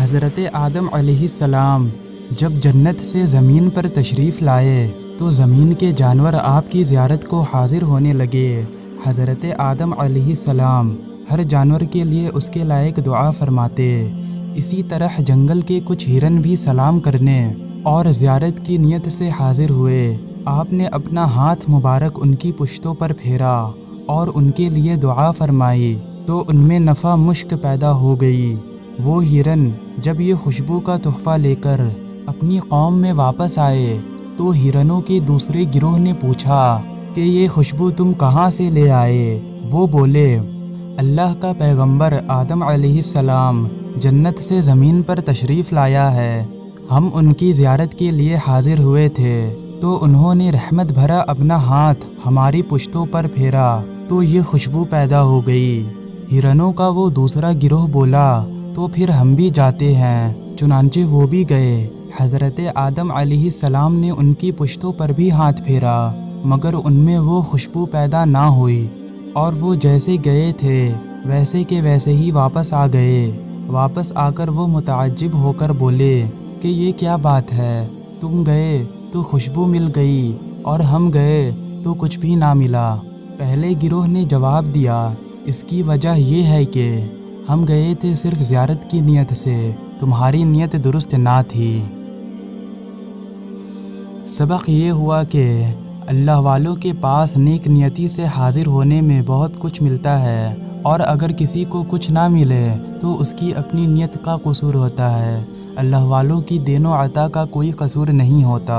حضرت آدم علیہ السلام جب جنت سے زمین پر تشریف لائے تو زمین کے جانور آپ کی زیارت کو حاضر ہونے لگے۔ حضرت آدم علیہ السلام ہر جانور کے لیے اس کے لائق دعا فرماتے۔ اسی طرح جنگل کے کچھ ہرن بھی سلام کرنے اور زیارت کی نیت سے حاضر ہوئے۔ آپ نے اپنا ہاتھ مبارک ان کی پشتوں پر پھیرا اور ان کے لیے دعا فرمائی تو ان میں نفع مشک پیدا ہو گئی۔ وہ ہرن جب یہ خوشبو کا تحفہ لے کر اپنی قوم میں واپس آئے تو ہرنوں کے دوسرے گروہ نے پوچھا کہ یہ خوشبو تم کہاں سے لے آئے؟ وہ بولے، اللہ کا پیغمبر آدم علیہ السلام جنت سے زمین پر تشریف لایا ہے، ہم ان کی زیارت کے لیے حاضر ہوئے تھے تو انہوں نے رحمت بھرا اپنا ہاتھ ہماری پشتوں پر پھیرا تو یہ خوشبو پیدا ہو گئی۔ ہرنوں کا وہ دوسرا گروہ بولا تو پھر ہم بھی جاتے ہیں، چنانچہ وہ بھی گئے۔ حضرت آدم علیہ السلام نے ان کی پشتوں پر بھی ہاتھ پھیرا مگر ان میں وہ خوشبو پیدا نہ ہوئی اور وہ جیسے گئے تھے ویسے کے ویسے ہی واپس آ گئے۔ واپس آ کر وہ متعجب ہو کر بولے کہ یہ کیا بات ہے، تم گئے تو خوشبو مل گئی اور ہم گئے تو کچھ بھی نہ ملا۔ پہلے گروہ نے جواب دیا، اس کی وجہ یہ ہے کہ ہم گئے تھے صرف زیارت کی نیت سے، تمہاری نیت درست نہ تھی۔ سبق یہ ہوا کہ اللہ والوں کے پاس نیک نیتی سے حاضر ہونے میں بہت کچھ ملتا ہے، اور اگر کسی کو کچھ نہ ملے تو اس کی اپنی نیت کا قصور ہوتا ہے، اللہ والوں کی دین و عطا کا کوئی قصور نہیں ہوتا۔